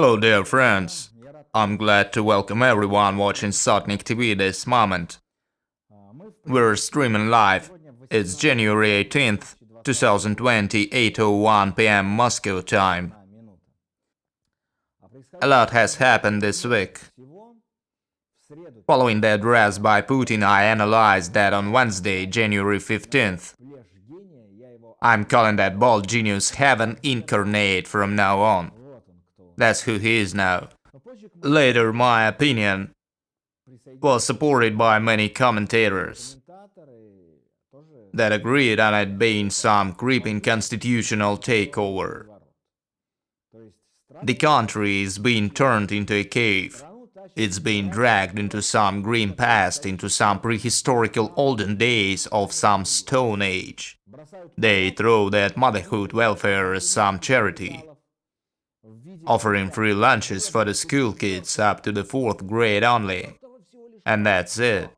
Hello dear friends, I'm glad to welcome everyone watching Sotnik-TV this moment. We're streaming live, it's January 18th, 2020, 8:01 p.m. Moscow time. A lot has happened this week. Following the address by Putin, I analyzed that on Wednesday, January 15th. I'm calling that bald genius heaven incarnate from now on. That's who he is now. Later, my opinion was supported by many commentators that agreed on it being some creeping constitutional takeover. The country is being turned into a cave. It's being dragged into some grim past, into some prehistorical olden days of some Stone Age. They throw that motherhood welfare as some charity, offering free lunches for the school kids up to the 4th grade only. And that's it.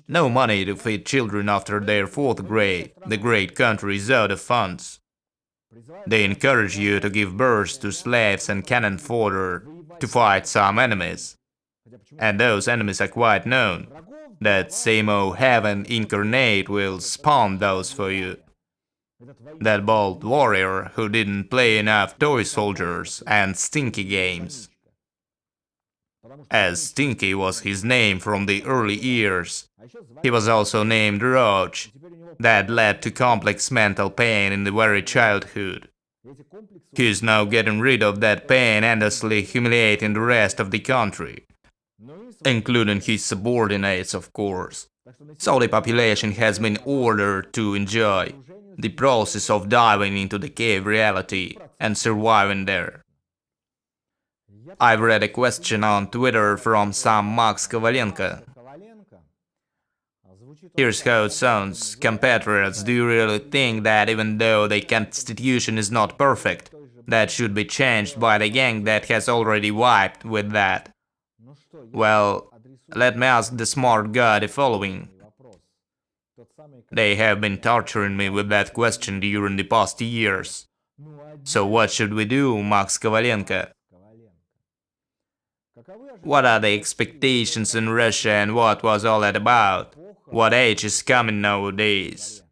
No money to feed children after their 4th grade. The great country is out of funds. They encourage you to give birth to slaves and cannon fodder to fight some enemies. And those enemies are quite known. That same old heaven incarnate will spawn those for you. That bald warrior who didn't play enough toy soldiers and stinky games. As Stinky was his name from the early years, he was also named Roach. That led to complex mental pain in the very childhood. He is now getting rid of that pain, endlessly humiliating the rest of the country, including his subordinates, of course. So the population has been ordered to enjoy the process of diving into the cave reality and surviving there. I've read a question on Twitter from some Max Kovalenko. Here's how it sounds. Compatriots, do you really think that even though the constitution is not perfect, that should be changed by the gang that has already wiped with that? Well, let me ask the smart guy the following. They have been torturing me with that question during the past years. So what should we do, Max Kovalenko? What are the expectations in Russia and what was all that about? What age is coming nowadays?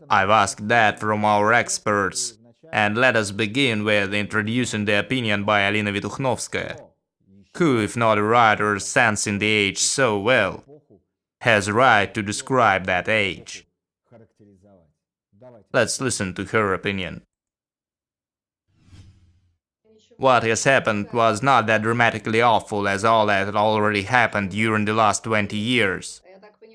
I've asked that from our experts, and let us begin with introducing the opinion by Alina Vituhnovskaya, who, if not a writer sensing the age so well, has a right to describe that age. Let's listen to her opinion. What has happened was not that dramatically awful as all that had already happened during the last 20 years.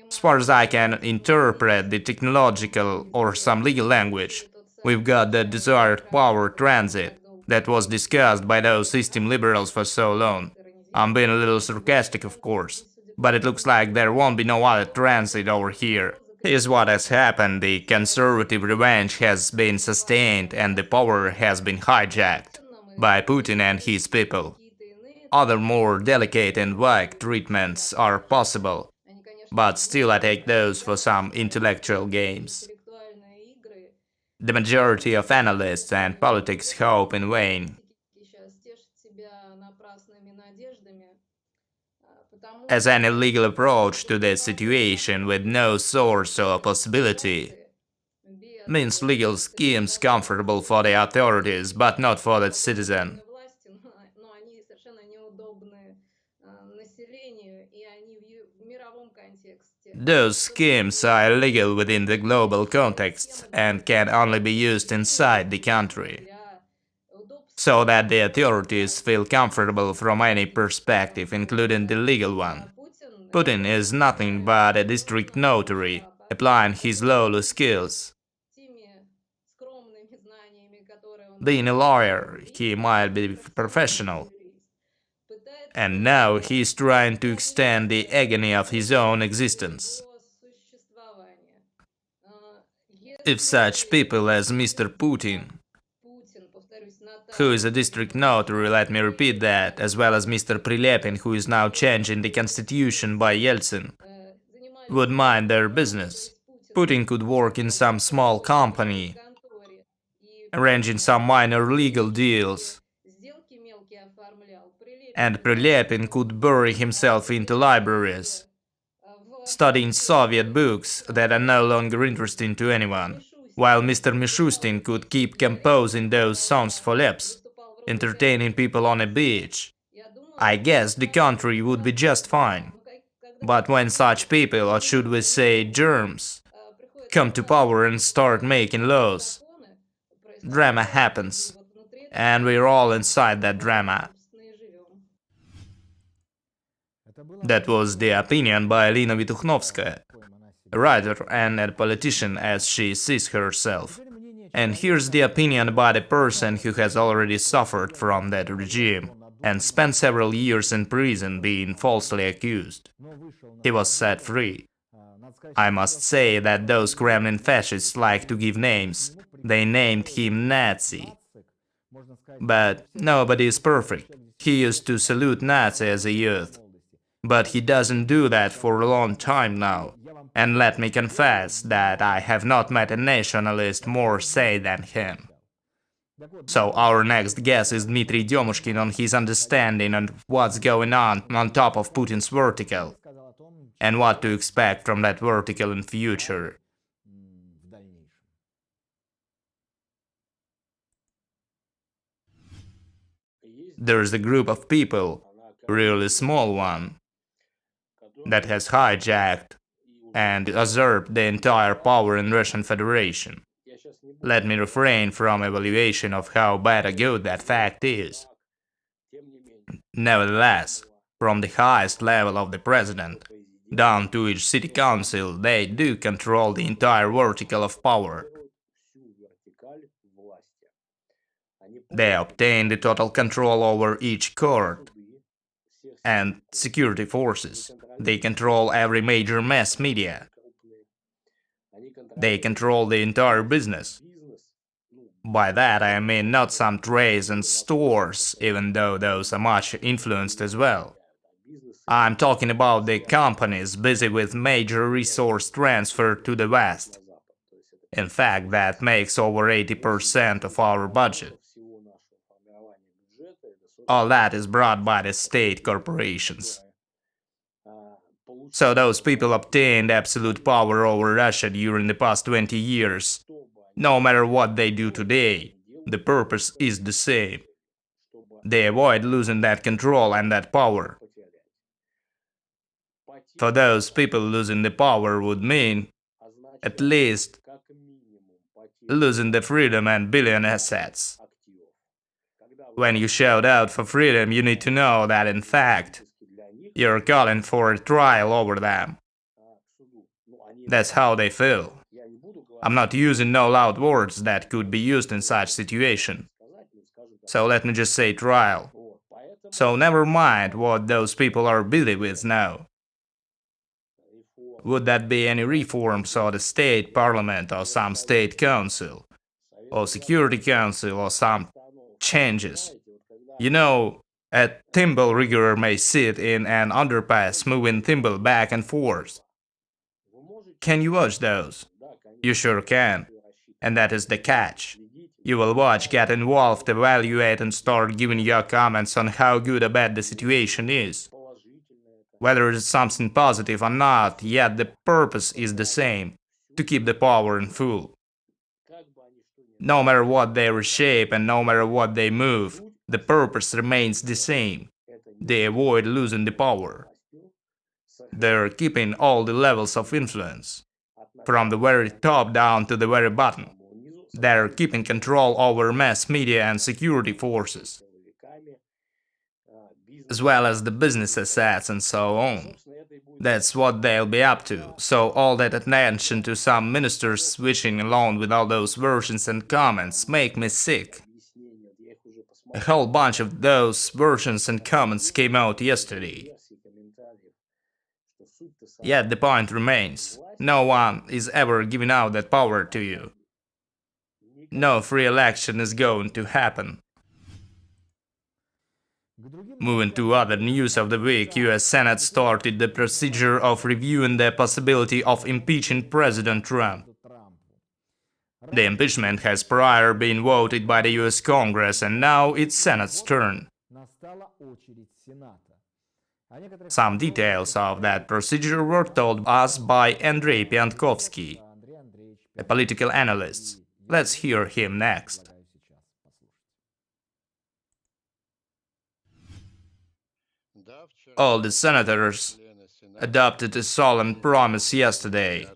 As far as I can interpret the technological or some legal language, we've got the desired power transit that was discussed by those system liberals for so long. I'm being a little sarcastic, of course, but it looks like there won't be no other transit over here. Here's what has happened: the conservative revenge has been sustained and the power has been hijacked by Putin and his people. Other more delicate and vague treatments are possible, but still I take those for some intellectual games. The majority of analysts and politics hope in vain. As any legal approach to this situation with no source or possibility means legal schemes comfortable for the authorities, but not for the citizen. Those schemes are illegal within the global context and can only be used inside the country, so that the authorities feel comfortable from any perspective, including the legal one. Putin is nothing but a district notary, applying his lawless skills. Being a lawyer, he might be professional. And now he is trying to extend the agony of his own existence. If such people as Mr. Putin, who is a district notary, let me repeat that, as well as Mr. Prilepin, who is now changing the constitution by Yeltsin, would mind their business, Putin could work in some small company, arranging some minor legal deals, And Prilepin could bury himself into libraries, studying Soviet books that are no longer interesting to anyone, while Mr. Mishustin could keep composing those songs for lips, entertaining people on a beach. I guess the country would be just fine. But when such people, or should we say germs, come to power and start making laws, drama happens, and we're all inside that drama. That was the opinion by Alina Vituhnovskaya, a writer and a politician as she sees herself. And here's the opinion by the person who has already suffered from that regime and spent several years in prison being falsely accused. He was set free. I must say that those Kremlin fascists like to give names. They named him Nazi. But nobody is perfect. He used to salute Nazi as a youth. But he doesn't do that for a long time now. And let me confess that I have not met a nationalist more sane than him. So our next guest is Dmitry Demushkin on his understanding of what's going on top of Putin's vertical, and what to expect from that vertical in future. There's a group of people, really small one, that has hijacked and usurped the entire power in Russian Federation. Let me refrain from evaluation of how bad or good that fact is. Nevertheless, from the highest level of the president down to each city council, they do control the entire vertical of power. They obtain the total control over each court and security forces. They control every major mass media. They control the entire business. By that I mean not some trades and stores, even though those are much influenced as well. I'm talking about the companies busy with major resource transfer to the West. In fact, that makes over 80% of our budget. All that is brought by the state corporations. So those people obtained absolute power over Russia during the past 20 years. No matter what they do today, the purpose is the same. They avoid losing that control and that power. For those people, losing the power would mean, at least, losing the freedom and billion assets. When you shout out for freedom, you need to know that, in fact, you're calling for a trial over them. That's how they feel. I'm not using no loud words that could be used in such situation. So let me just say trial. So never mind what those people are busy with now. Would that be any reforms or the state parliament or some state council or security council or some changes? You know, a thimble rigger may sit in an underpass moving thimble back and forth. Can you watch those? You sure can. And that is the catch. You will watch, get involved, evaluate and start giving your comments on how good or bad the situation is. Whether it's something positive or not, yet the purpose is the same, to keep the power in full. No matter what they reshape and no matter what they move, the purpose remains the same. They avoid losing the power. They're keeping all the levels of influence, from the very top down to the very bottom. They're keeping control over mass media and security forces, as well as the business assets and so on. That's what they'll be up to. So all that attention to some ministers switching along with all those versions and comments make me sick. A whole bunch of those versions and comments came out yesterday. Yet the point remains, no one is ever giving out that power to you. No free election is going to happen. Moving to other news of the week, US Senate started the procedure of reviewing the possibility of impeaching President Trump. The impeachment has prior been voted by the US Congress and now it's Senate's turn. Some details of that procedure were told us by Andrey Piontkovsky, a political analyst. Let's hear him next. All the senators adopted a solemn promise yesterday,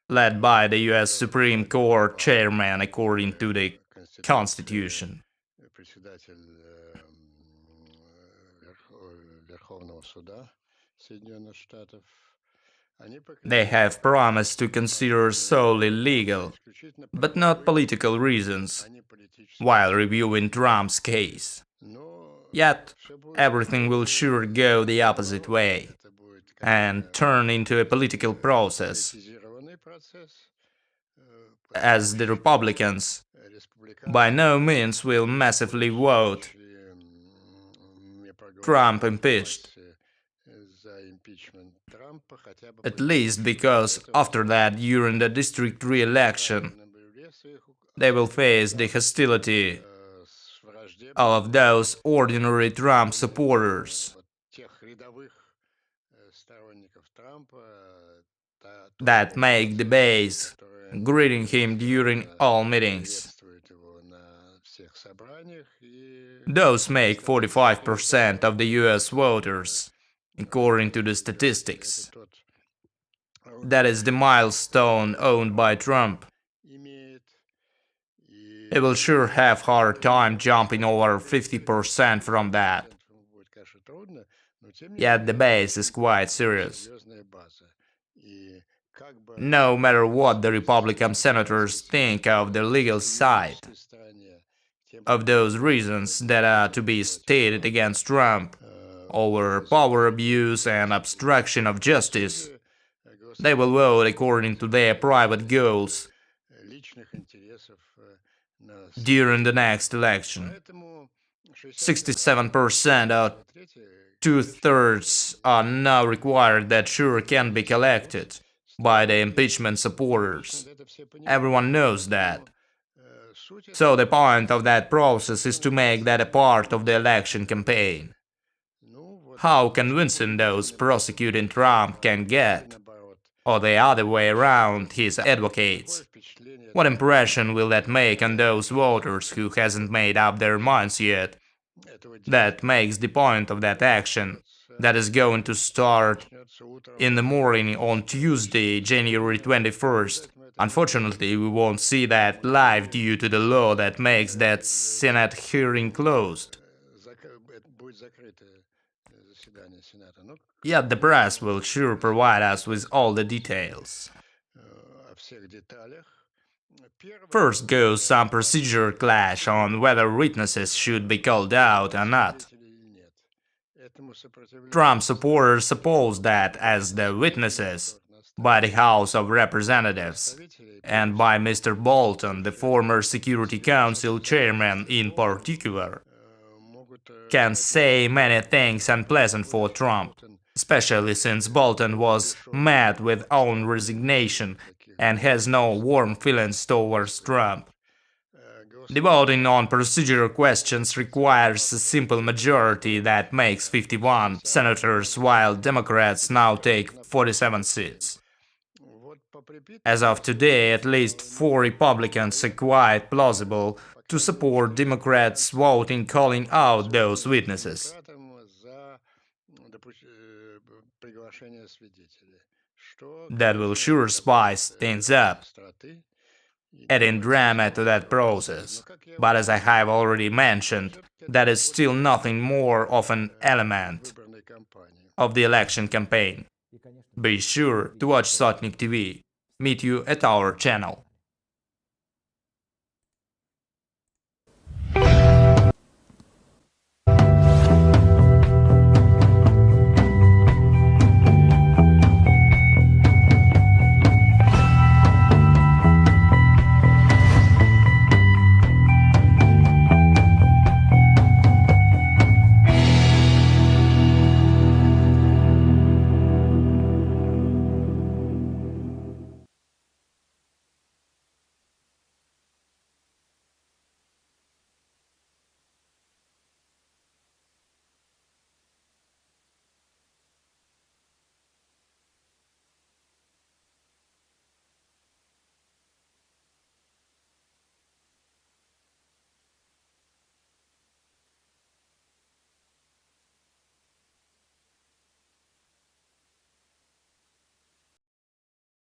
led by the US Supreme Court chairman according to the Constitution. They have promised to consider solely legal, but not political reasons, while reviewing Trump's case. Yet, everything will sure go the opposite way and turn into a political process, as the Republicans by no means will massively vote Trump impeached. At least because after that, during the district re-election, they will face the hostility of those ordinary Trump supporters that make the base greeting him during all meetings. Those make 45% of the US voters, according to the statistics. That is the milestone owned by Trump. He will sure have hard time jumping over 50% from that. Yet the base is quite serious. No matter what the Republican senators think of the legal side of those reasons that are to be stated against Trump over power abuse and obstruction of justice, they will vote according to their private goals during the next election. 67% or 2/3 are now required that sure can be collected by the impeachment supporters. Everyone knows that. So the point of that process is to make that a part of the election campaign. How convincing those prosecuting Trump can get, or the other way around, his advocates. What impression will that make on those voters who hasn't made up their minds yet? That makes the point of that action, that is going to start in the morning on Tuesday, January 21st. Unfortunately, we won't see that live due to the law that makes that Senate hearing closed. Yet the press will sure provide us with all the details. First goes some procedure clash on whether witnesses should be called out or not. Trump supporters oppose that as the witnesses by the House of Representatives and by Mr. Bolton, the former Security Council chairman in particular, can say many things unpleasant for Trump, especially since Bolton was met with own resignation and has no warm feelings towards Trump. The voting on procedural questions requires a simple majority that makes 51 senators, while Democrats now take 47 seats. As of today, at least 4 Republicans are quite plausible to support Democrats' voting calling out those witnesses. That will sure spice things up, adding drama to that process. But as I have already mentioned, that is still nothing more of an element of the election campaign. Be sure to watch Sotnik-TV. Meet you at our channel.